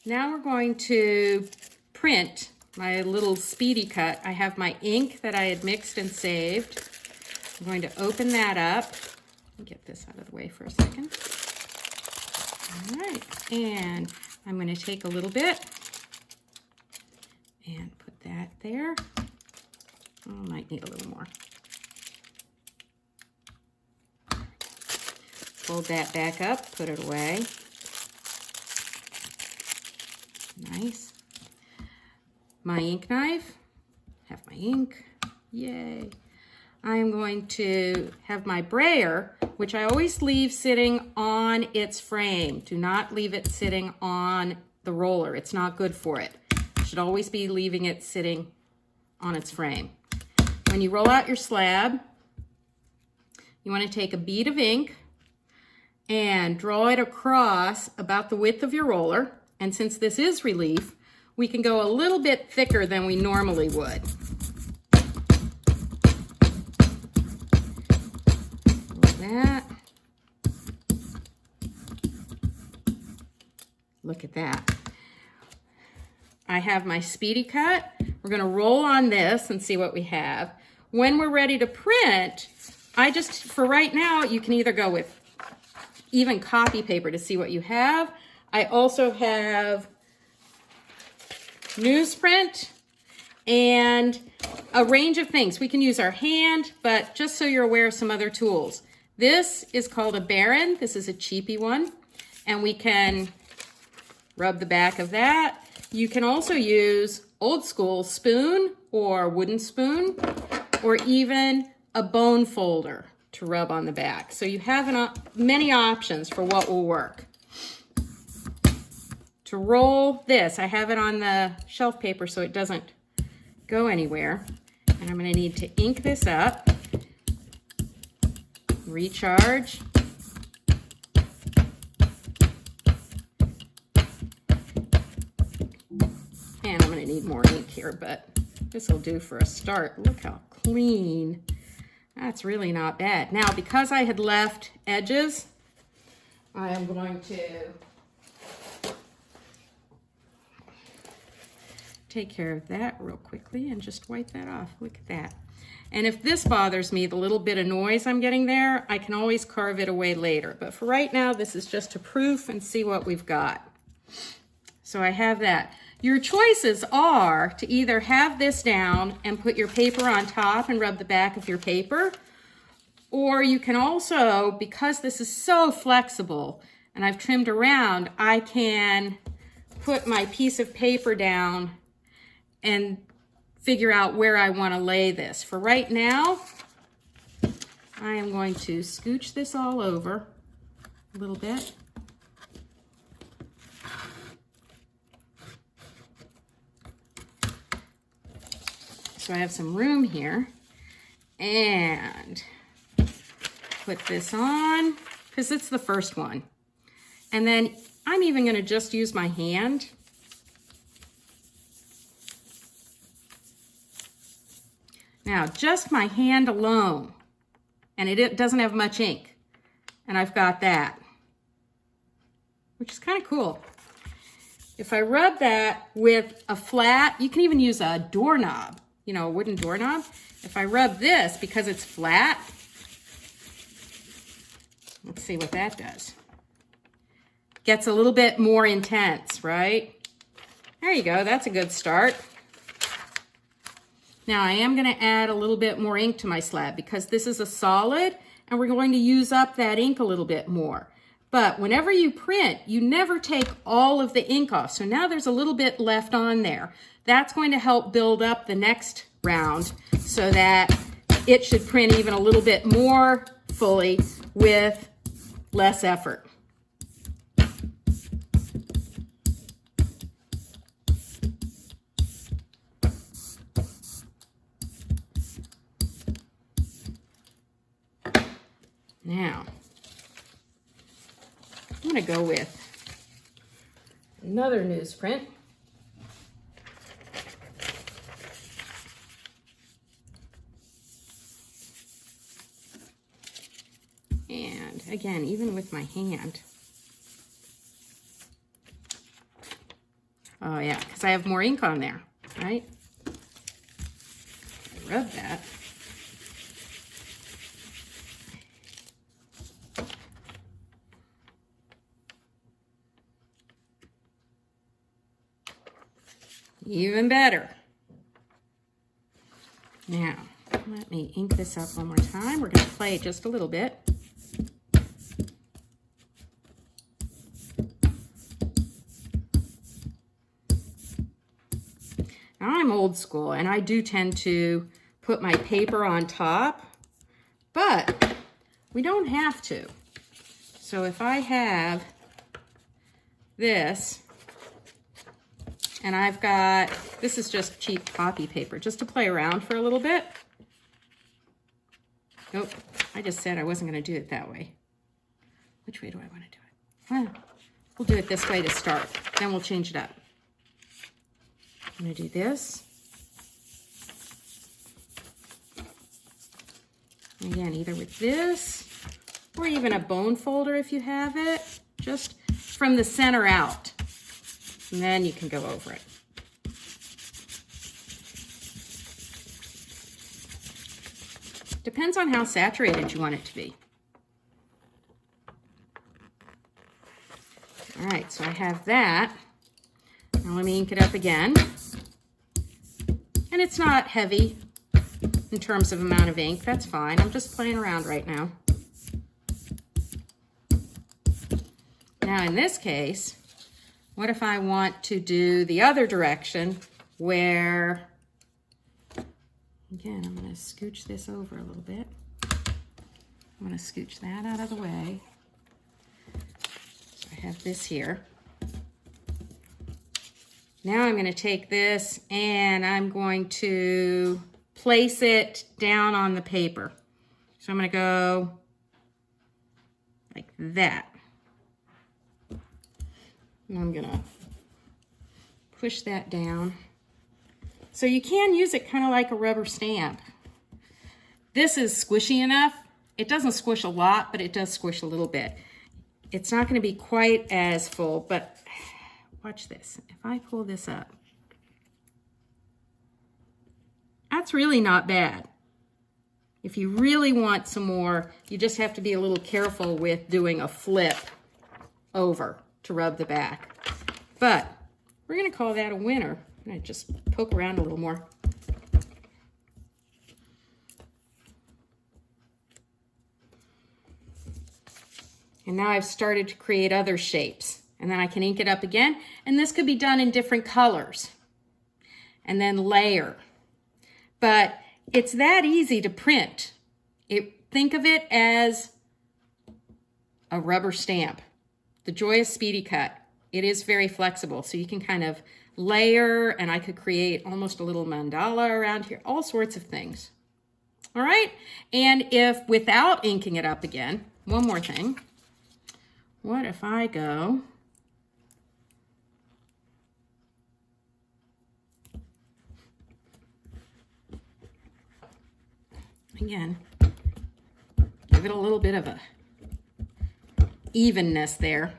Now we're going to print my little speedy cut. I have my ink that I had mixed and saved. I'm going to open that up. Let me get this out of the way for a second. All right, and I'm going to take a little bit and put that there. Oh, I might need a little more. Fold that back up, put it away. Nice. My ink knife, have my ink, yay. I'm going to have my brayer, which I always leave sitting on its frame. Do not leave it sitting on the roller. It's not good for it. You should always be leaving it sitting on its frame. When you roll out your slab, you want to take a bead of ink and draw it across about the width of your roller. And since this is relief, we can go a little bit thicker than we normally would. Like that. Look at that. I have my speedy cut. We're going to roll on this and see what we have. When we're ready to print, for right now, you can either go with even copy paper to see what you have. I also have newsprint and a range of things. We can use our hand, but just so you're aware of some other tools. This is called a barren. This is a cheapy one, and we can rub the back of that. You can also use old school spoon or wooden spoon, or even a bone folder to rub on the back. So you have many options for what will work. To roll this, I have it on the shelf paper so it doesn't go anywhere. And I'm going to need to ink this up, recharge, and I'm going to need more ink here, but this will do for a start. Look how clean. That's really not bad. Now, because I had left edges, I am going to take care of that real quickly and just wipe that off. Look at that. And if this bothers me, the little bit of noise I'm getting there, I can always carve it away later. But for right now, this is just a proof and see what we've got. So I have that. Your choices are to either have this down and put your paper on top and rub the back of your paper, or you can also, because this is so flexible and I've trimmed around, I can put my piece of paper down and figure out where I want to lay this. For right now, I am going to scooch this all over a little bit. So I have some room here, and put this on because it's the first one. And then I'm even going to just use my hand. Now, just my hand alone, and it doesn't have much ink, and I've got that, which is kind of cool. If I rub that with a flat, you can even use a doorknob, you know, a wooden doorknob. If I rub this, because it's flat, let's see what that does. Gets a little bit more intense, right? There you go, that's a good start. Now I am going to add a little bit more ink to my slab because this is a solid and we're going to use up that ink a little bit more. But whenever you print, you never take all of the ink off. So now there's a little bit left on there. That's going to help build up the next round so that it should print even a little bit more fully with less effort. Now, I'm going to go with another newsprint. And again, even with my hand, Oh yeah, because I have more ink on there, right? Rub that. Even better. Now, let me ink this up one more time. We're going to play just a little bit. Now, I'm old school, and I do tend to put my paper on top, but we don't have to. So if I have this, and I've got, this is just cheap copy paper, just to play around for a little bit. Nope, I just said I wasn't going to do it that way. Which way do I want to do it? Well, we'll do it this way to start, then we'll change it up. I'm going to do this. Again, either with this, or even a bone folder if you have it, just from the center out. And then you can go over it. Depends on how saturated you want it to be. All right, so I have that. Now let me ink it up again. And it's not heavy in terms of amount of ink. That's fine. I'm just playing around right now. Now in this case, what if I want to do the other direction where, again, I'm going to scooch this over a little bit. I'm going to scooch that out of the way. So I have this here. Now I'm going to take this and I'm going to place it down on the paper. So I'm going to go like that. And I'm going to push that down. So you can use it kind of like a rubber stamp. This is squishy enough. It doesn't squish a lot, but it does squish a little bit. It's not going to be quite as full, but watch this. If I pull this up, that's really not bad. If you really want some more, you just have to be a little careful with doing a flip over to rub the back. But we're going to call that a winner. I'm going to just poke around a little more. And now I've started to create other shapes. And then I can ink it up again. And this could be done in different colors. And then layer. But it's that easy to print. Think of it as a rubber stamp. The Joyous Speedy Cut. It is very flexible, so you can kind of layer, and I could create almost a little mandala around here, all sorts of things. All right, and if without inking it up again, one more thing. What if I go again, give it a little bit of a evenness there.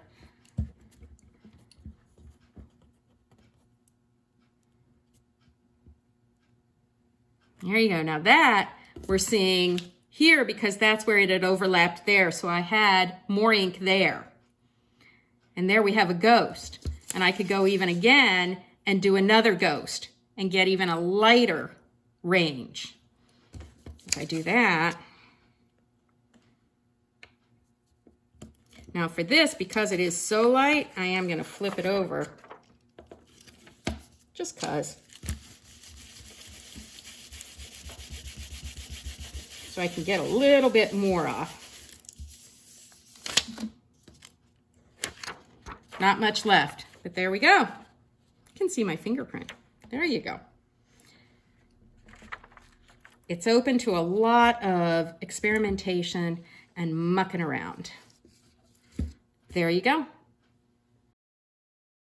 There you go. Now that we're seeing here because that's where it had overlapped there. So I had more ink there. And there we have a ghost. And I could go even again and do another ghost and get even a lighter range. If I do that. Now for this, because it is so light, I am going to flip it over. Just because. So I can get a little bit more off. Not much left, but there we go. You can see my fingerprint. There you go. It's open to a lot of experimentation and mucking around. There you go.